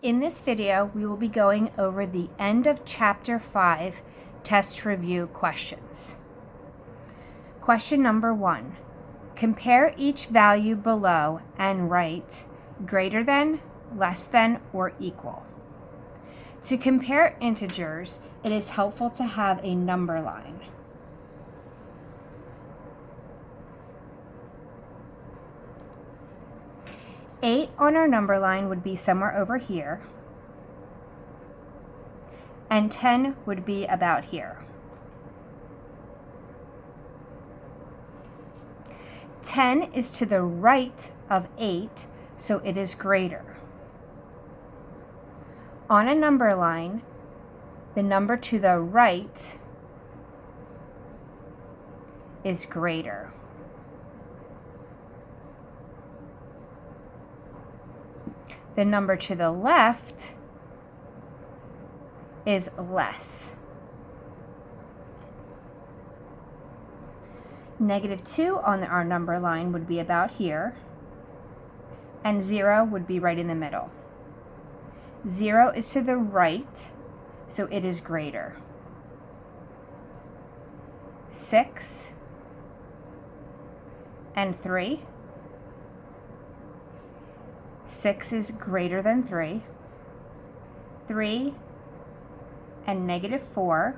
In this video, we will be going over the end of Chapter 5 test review questions. Question number 1. Compare each value below and write greater than, less than, or equal. To compare integers, it is helpful to have a number line. Eight on our number line would be somewhere over here, and 10 would be about here. 10 is to the right of 8, so it is greater. On a number line, the number to the right is greater. The number to the left is less. -2 on our number line would be about here, and 0 would be right in the middle. 0 is to the right, so it is greater. 6 and 3. 6 is greater than 3. 3 and -4.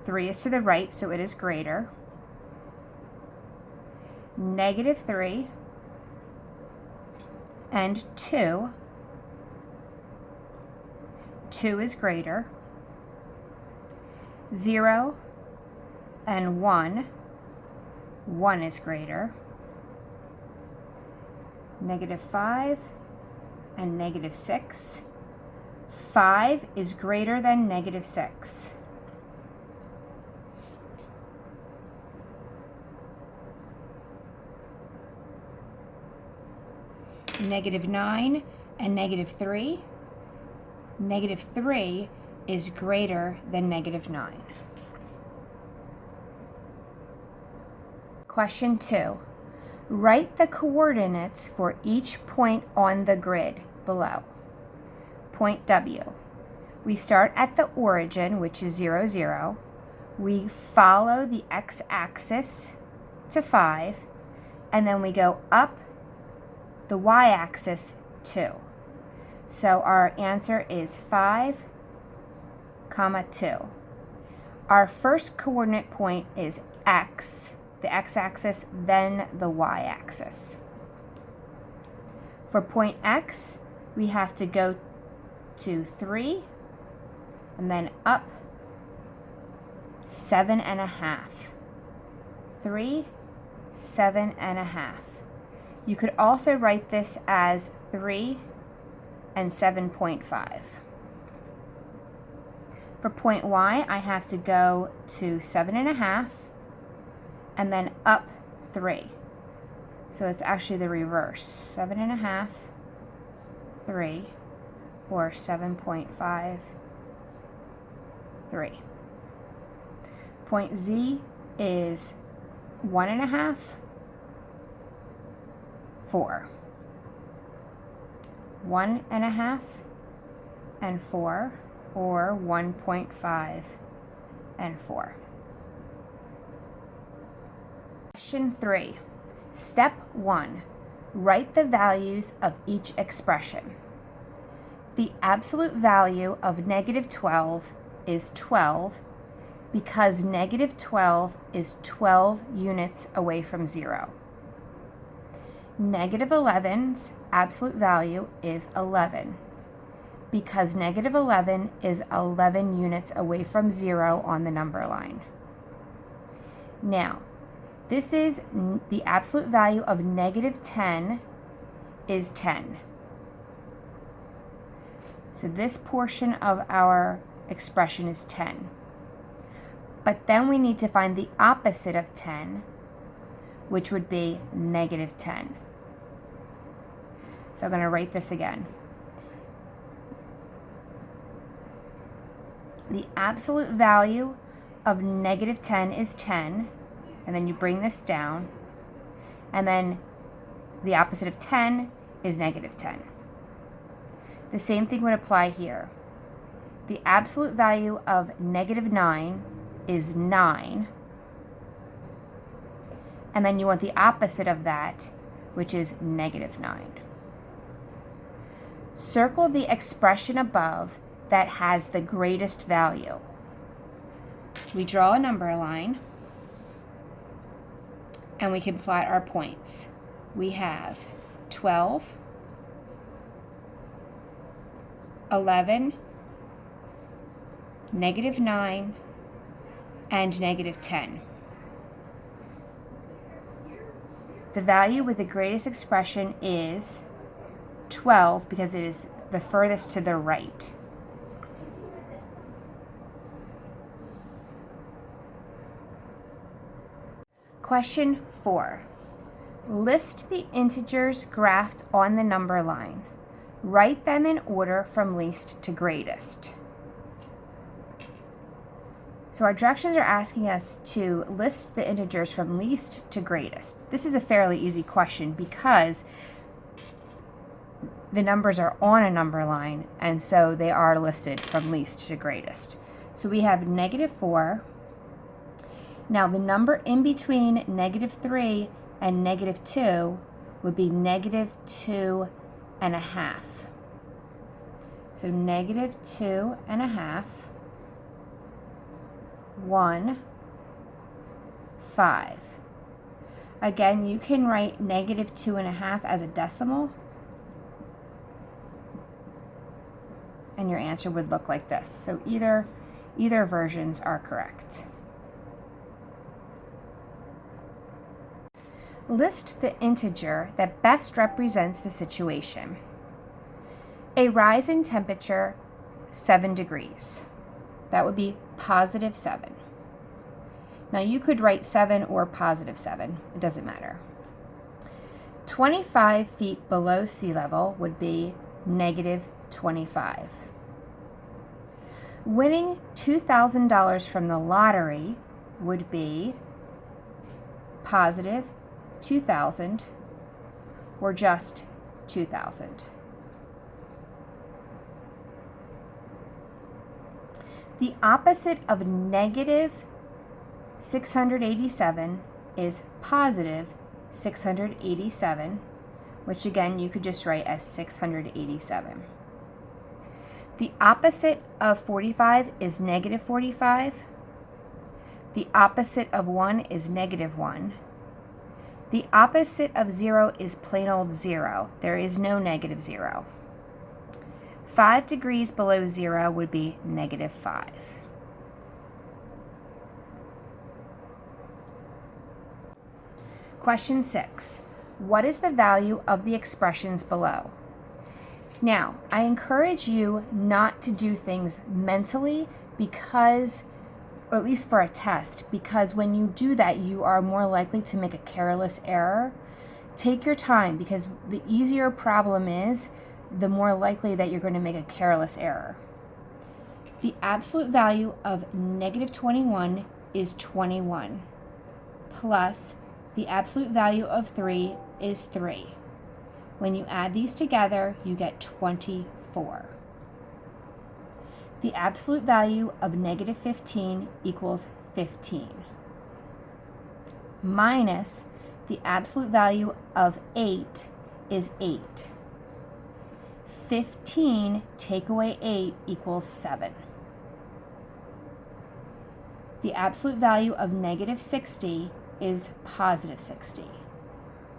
3 is to the right, so it is greater. -3 and 2. 2 is greater. 0 and 1. 1 is greater. -5 and -6. 5 is greater than -6. -9 and -3. -3 is greater than -9. Question 2. Write the coordinates for each point on the grid below. Point W. We start at the origin, which is 0, 0. We follow the x-axis to 5, and then we go up the y-axis 2. So our answer is 5, 2. Our first coordinate point is x, the x-axis, then the y-axis. For point x, we have to go to 3, and then up 7.5. 3, 7.5. You could also write this as 3 and 7.5. For point y, I have to go to 7.5 and then up 3. So it's actually the reverse. 7.5, 3, or 7.5, 3. Point z is 1.5, 4. 1.5 and 4, or 1.5 and 4. Question 3. Step 1. Write the values of each expression. The absolute value of -12 is 12 because -12 is 12 units away from 0. -11's absolute value is 11 because -11 is 11 units away from 0 on the number line. Now, this is the absolute value of -10 is 10. So this portion of our expression is 10. But then we need to find the opposite of 10, which would be -10. So I'm going to write this again. The absolute value of -10 is 10, and then you bring this down, and then the opposite of 10 is -10. The same thing would apply here. The absolute value of -9 is 9. And then you want the opposite of that, which is -9. Circle the expression above that has the greatest value. We draw a number line, and we can plot our points. We have 12, 11, -9, and -10. The value with the greatest expression is 12 because it is the furthest to the right. Question 4. List the integers graphed on the number line. Write them in order from least to greatest. So our directions are asking us to list the integers from least to greatest. This is a fairly easy question because the numbers are on a number line, and so they are listed from least to greatest. So we have -4. Now the number in between -3 and -2 would be -2.5. So -2.5, 1, 5. Again, you can write -2.5 as a decimal, and your answer would look like this. So either versions are correct. List the integer that best represents the situation. A rise in temperature 7 degrees. That would be +7. Now you could write 7 or +7. It doesn't matter. 25 feet below sea level would be -25. Winning $2,000 from the lottery would be +2,000 or just 2,000. The opposite of -687 is +687, which again you could just write as 687. The opposite of 45 is -45. The opposite of 1 is -1. The opposite of 0 is plain old 0. There is no -0. 5 degrees below 0 would be -5. Question 6. What is the value of the expressions below? Now, I encourage you not to do things mentally because, or at least for a test, because when you do that, you are more likely to make a careless error. Take your time because the easier a problem is, the more likely that you're going to make a careless error. The absolute value of -21 is 21, plus the absolute value of 3 is 3. When you add these together, you get 24. The absolute value of -15 equals 15, minus the absolute value of 8 is 8. 15 take away 8 equals 7. The absolute value of -60 is +60,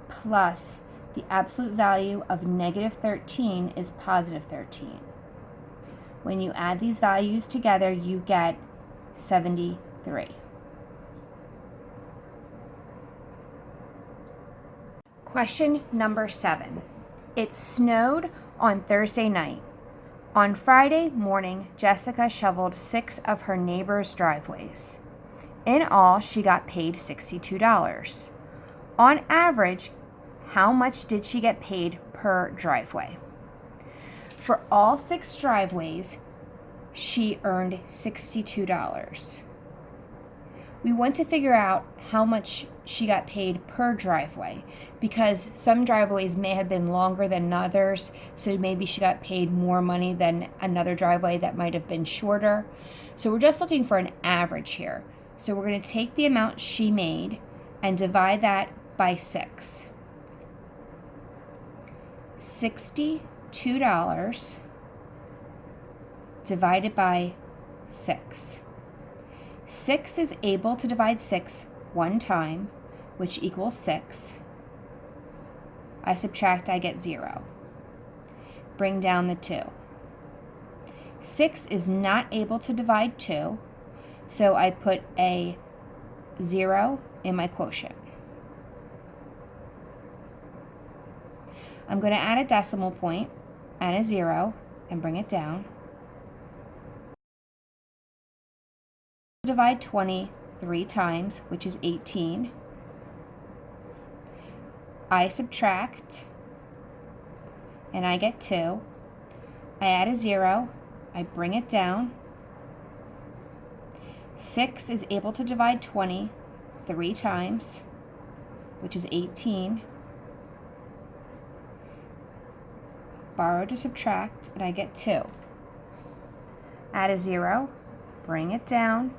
plus the absolute value of -13 is +13. When you add these values together, you get 73. Question number 7. It snowed on Thursday night. On Friday morning, Jessica shoveled 6 of her neighbors' driveways. In all, she got paid $62. On average, how much did she get paid per driveway? For all 6 driveways, she earned $62. We want to figure out how much she got paid per driveway, because some driveways may have been longer than others, so maybe she got paid more money than another driveway that might have been shorter. So we're just looking for an average here. So we're going to take the amount she made and divide that by 6. $62 divided by 6. 6 is able to divide 6 one time, which equals 6. I subtract, I get 0. Bring down the 2. 6 is not able to divide 2, so I put a 0 in my quotient. I'm going to add a decimal point and a 0 and bring it down. Divide 20 3 times, which is 18. I subtract, and I get 2. I add a 0, I bring it down. 6 is able to divide 20 3 times, which is 18. Borrow to subtract, and I get 2. Add a 0, bring it down.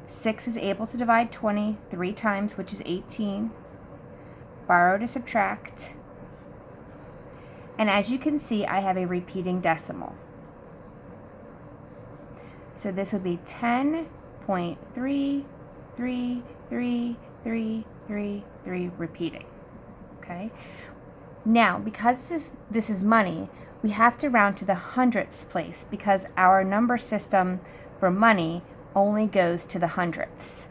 6 is able to divide 20 3 times, which is 18. Borrow to subtract. And as you can see, I have a repeating decimal. So this would be 10.3333333 repeating. Okay? Now, because this is money, we have to round to the hundredths place, because our number system for money only goes to the hundredths.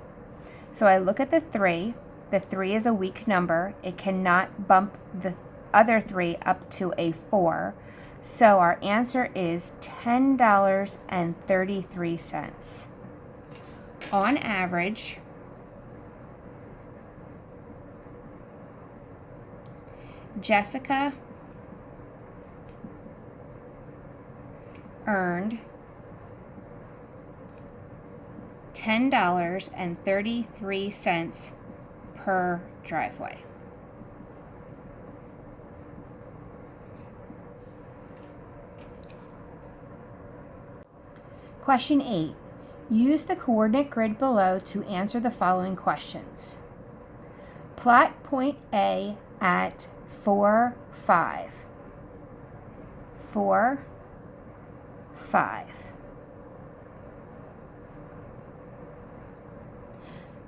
So I look at the 3. The 3 is a weak number. It cannot bump the other 3 up to a 4. So our answer is $10.33. On average, Jessica earned $10.33 per driveway. Question 8. Use the coordinate grid below to answer the following questions. Plot point A at 4, 5. 4, 5.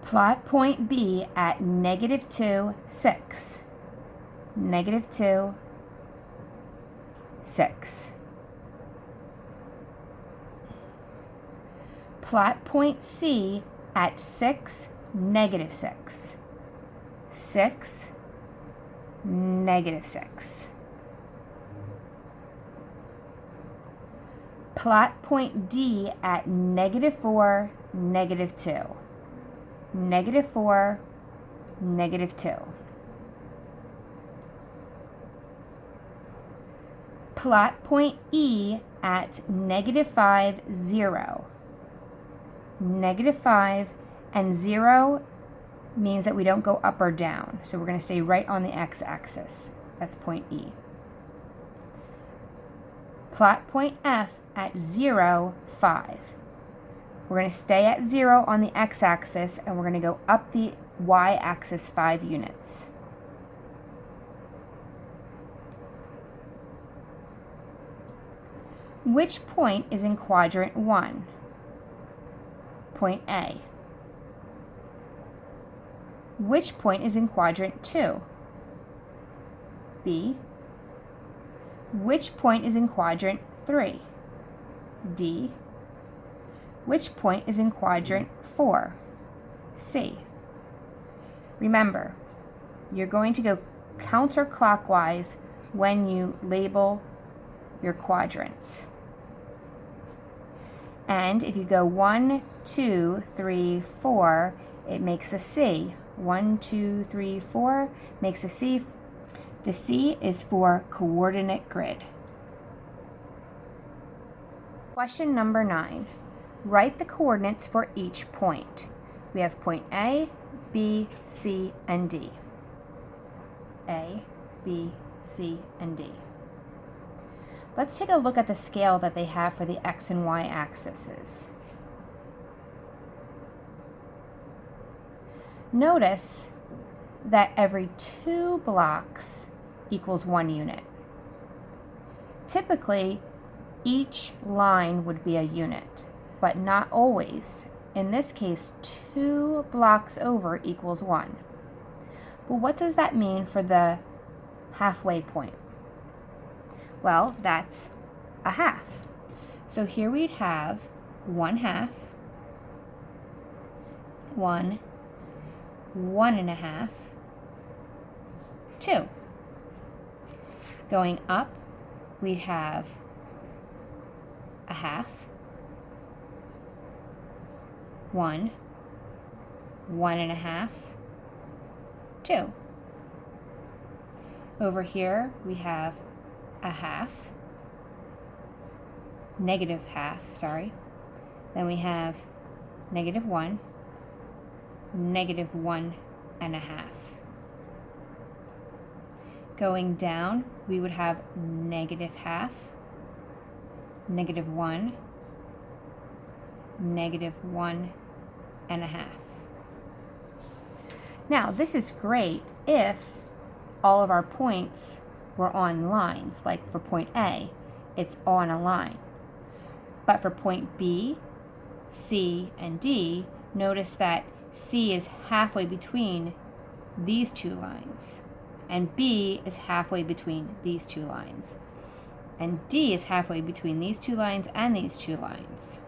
Plot point B at -2, 6. -2, 6. Plot point C at 6, -6. 6, -6. Plot point D at -4, -2. -4, -2. Plot point E at -5, 0. -5 and 0 means that we don't go up or down. So we're going to stay right on the x-axis. That's point E. Plot point F at 0, 5. We're going to stay at 0 on the x-axis, and we're going to go up the y-axis 5 units. Which point is in quadrant 1? Point A. Which point is in quadrant 2? B. Which point is in quadrant 3? D. Which point is in quadrant 4? C. Remember, you're going to go counterclockwise when you label your quadrants. And if you go 1, 2, 3, 4, it makes a C. 1, 2, 3, 4 makes a C. The C is for coordinate grid. Question number 9. Write the coordinates for each point. We have point A, B, C, and D. A, B, C, and D. Let's take a look at the scale that they have for the X and Y axes. Notice that every 2 blocks equals 1 unit. Typically, each line would be a unit, but not always. In this case, 2 blocks over equals 1. But what does that mean for the halfway point? Well, that's a half. So here we'd have 1/2, 1, 1.5, 2. Going up, we'd have a half, 1, 1.5, 2. Over here, we have a half, negative half, sorry. Then we have -1, -1.5. Going down, we would have -1/2, -1, -1.5. Now, this is great if all of our points were on lines, like for point A, it's on a line. But for point B, C, and D, notice that C is halfway between these 2 lines, and B is halfway between these 2 lines, and D is halfway between these 2 lines and these 2 lines.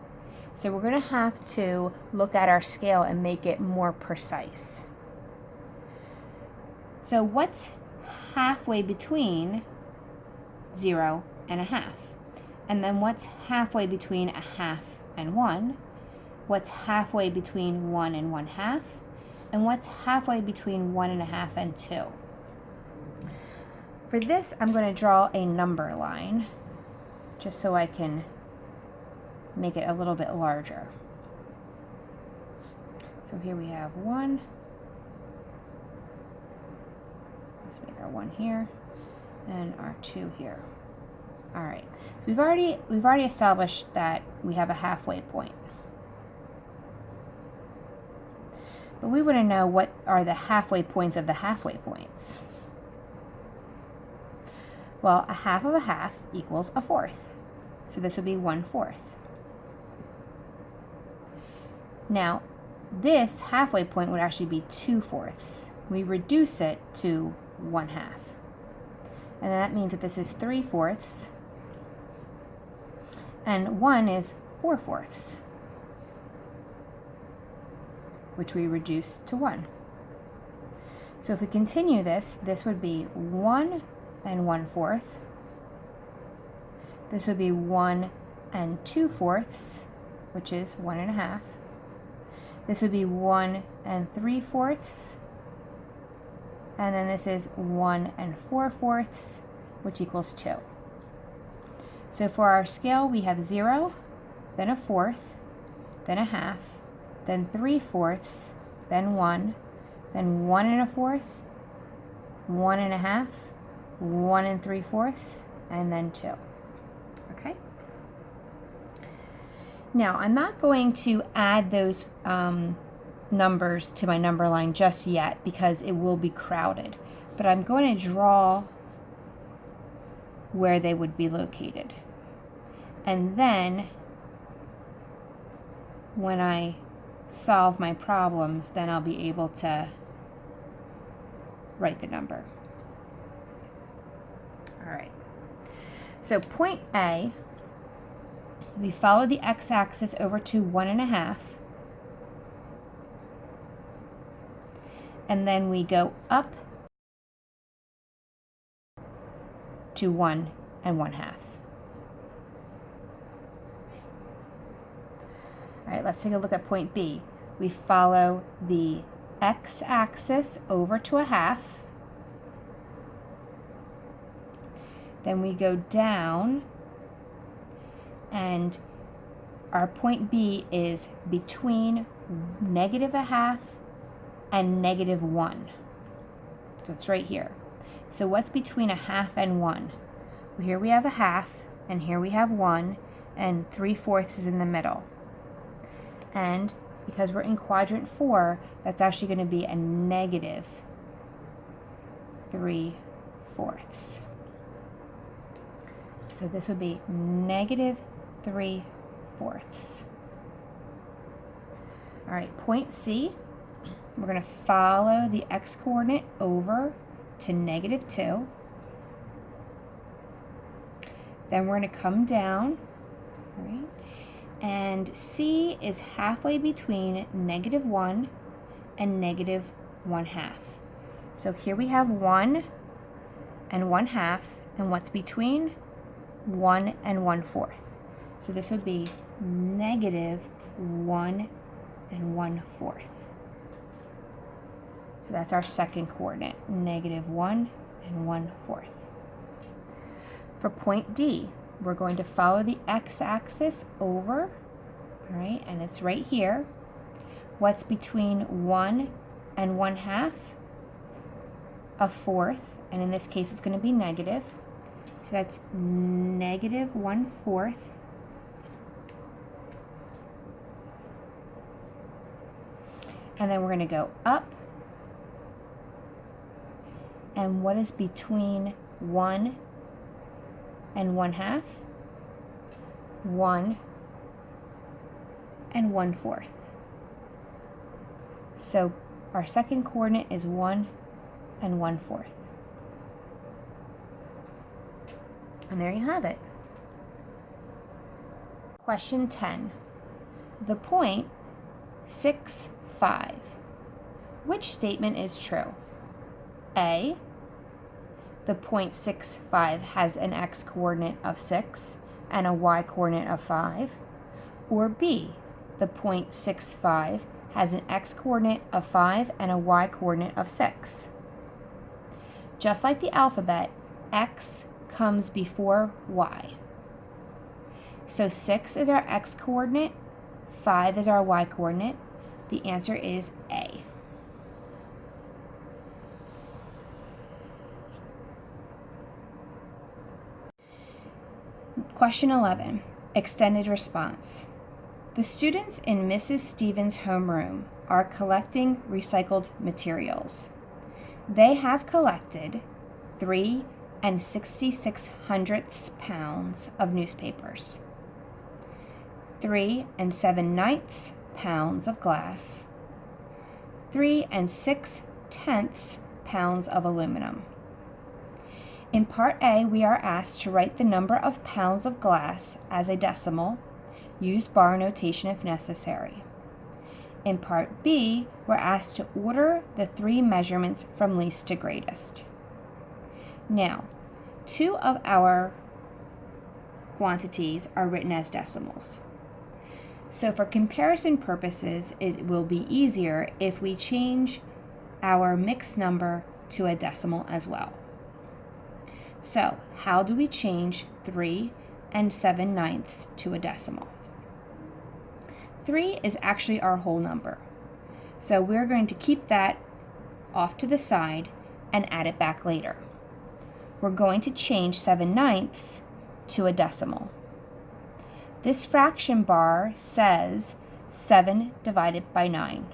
So we're going to have to look at our scale and make it more precise. So what's halfway between 0 and a half? And then what's halfway between a half and 1? What's halfway between 1 and 1/2? And what's halfway between 1.5 and 2? For this, I'm going to draw a number line just so I can make it a little bit larger. So here we have 1. Let's make our 1 here and our 2 here. All right. So we've already established that we have a halfway point. But we want to know what are the halfway points of the halfway points. Well, a half of a half equals a fourth. So this would be 1/4. Now, this halfway point would actually be 2/4. We reduce it to 1/2. And that means that this is 3/4. And 1 is 4/4, which we reduce to 1. So if we continue this, this would be 1 and 1/4. This would be 1 and 2/4, which is 1.5. This would be 1 and 3/4. And then this is 1 and 4/4, which equals 2. So for our scale, we have 0, then a fourth, then a half, then 3/4, then 1, then 1 1/4, 1 1/2, 1 3/4, and then 2. Okay? Now, I'm not going to add those numbers to my number line just yet because it will be crowded, but I'm going to draw where they would be located. And then when I solve my problems, then I'll be able to write the number. All right. So point A, we follow the x-axis over to 1.5, and then we go up to 1 and 1/2. All right, let's take a look at point B. We follow the x-axis over to a half, then we go down and our point B is between -1/2 and -1. So it's right here. So what's between 1/2 and 1? Well, here we have 1/2, and here we have 1, and 3/4 is in the middle. And because we're in quadrant 4, that's actually going to be a -3/4. So this would be -3/4. All right, point C, we're going to follow the x-coordinate over to -2. Then we're going to come down, all right, and C is halfway between -1 and -1/2. So here we have 1 and 1/2, and what's between? 1 and 1/4. So this would be -1 and 1/4. So that's our second coordinate, -1 and 1/4. For point D, we're going to follow the x-axis over, all right, and it's right here. What's between 1 and 1/2? 1/4, and in this case it's going to be negative. So that's -1/4. And then we're going to go up. And what is between 1 and 1/2? 1 and 1/4. So our second coordinate is 1 and 1/4. And there you have it. Question 10. The point 6, 5. Which statement is true? A, the point 6, 5 has an x-coordinate of 6 and a y-coordinate of 5. Or B, the point 6, 5 has an x-coordinate of 5 and a y-coordinate of 6. Just like the alphabet, x comes before y. So 6 is our x-coordinate, 5 is our y-coordinate. The answer is A. Question 11, extended response. The students in Mrs. Stevens' homeroom are collecting recycled materials. They have collected 3 66/100 pounds of newspapers, 3 7/9 pounds of glass, 3 6/10 pounds of aluminum. In part A, we are asked to write the number of pounds of glass as a decimal. Use bar notation if necessary. In part B, we're asked to order the 3 measurements from least to greatest. Now, 2 of our quantities are written as decimals. So for comparison purposes, it will be easier if we change our mixed number to a decimal as well. So how do we change 3 7/9 to a decimal? 3 is actually our whole number. So we're going to keep that off to the side and add it back later. We're going to change 7/9 to a decimal. This fraction bar says 7 divided by 9,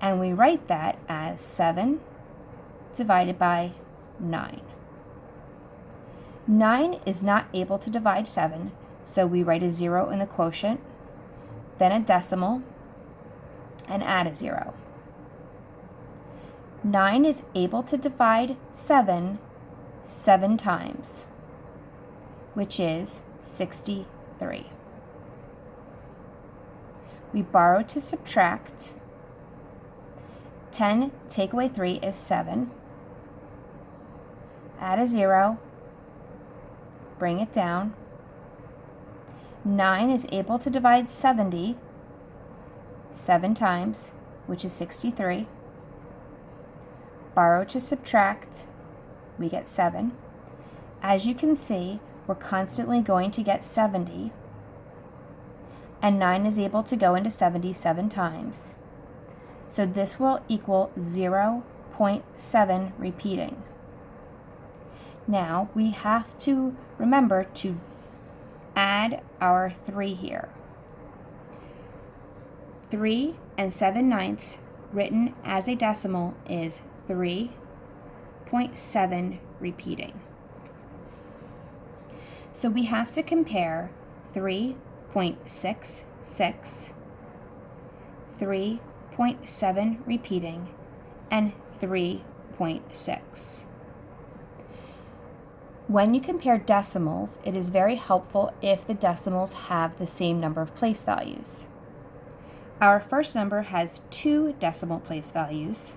and we write that as 7 divided by 9. 9 is not able to divide 7, so we write a 0 in the quotient, then a decimal, and add a 0. 9 is able to divide 7 times, which is 63. We borrow to subtract. 10 take away 3 is 7. Add a 0. Bring it down. 9 is able to divide 70 7 times, which is 63. Borrow to subtract. We get 7. As you can see, we're constantly going to get 70. and 9 is able to go into 70 7 times. So this will equal 0.7 repeating. Now we have to remember to add our 3 here. 3 and 7/9 written as a decimal is 3.7 repeating. So we have to compare 3.66, 3.7 repeating, and 3.6. When you compare decimals, it is very helpful if the decimals have the same number of place values. Our first number has 2 decimal place values.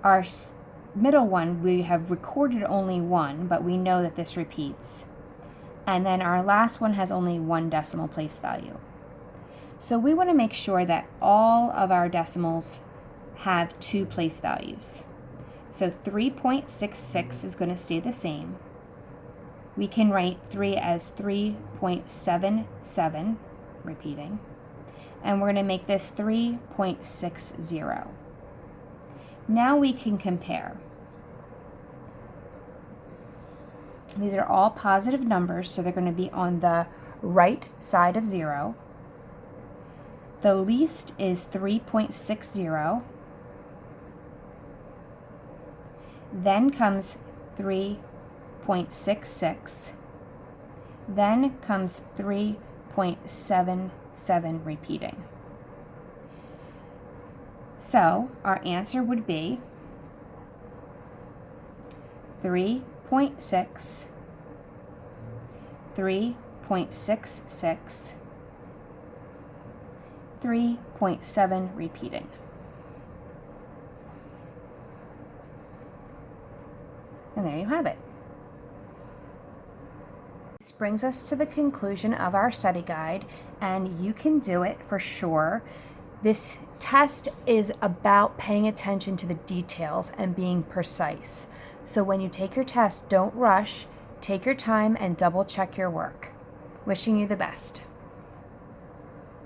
Our middle one, we have recorded only 1, but we know that this repeats. And then our last one has only 1 decimal place value. So we want to make sure that all of our decimals have 2 place values. So 3.66 is going to stay the same. We can write 3 as 3.77, repeating. And we're going to make this 3.60. Now we can compare. These are all positive numbers, so they're going to be on the right side of 0. The least is 3.60. Then comes 3.66. Then comes 3.77 repeating. So our answer would be 3.6, 3.66, 3.7 repeating. And there you have it. This brings us to the conclusion of our study guide, and you can do it for sure. This test is about paying attention to the details and being precise. So when you take your test, don't rush, take your time and double check your work. Wishing you the best.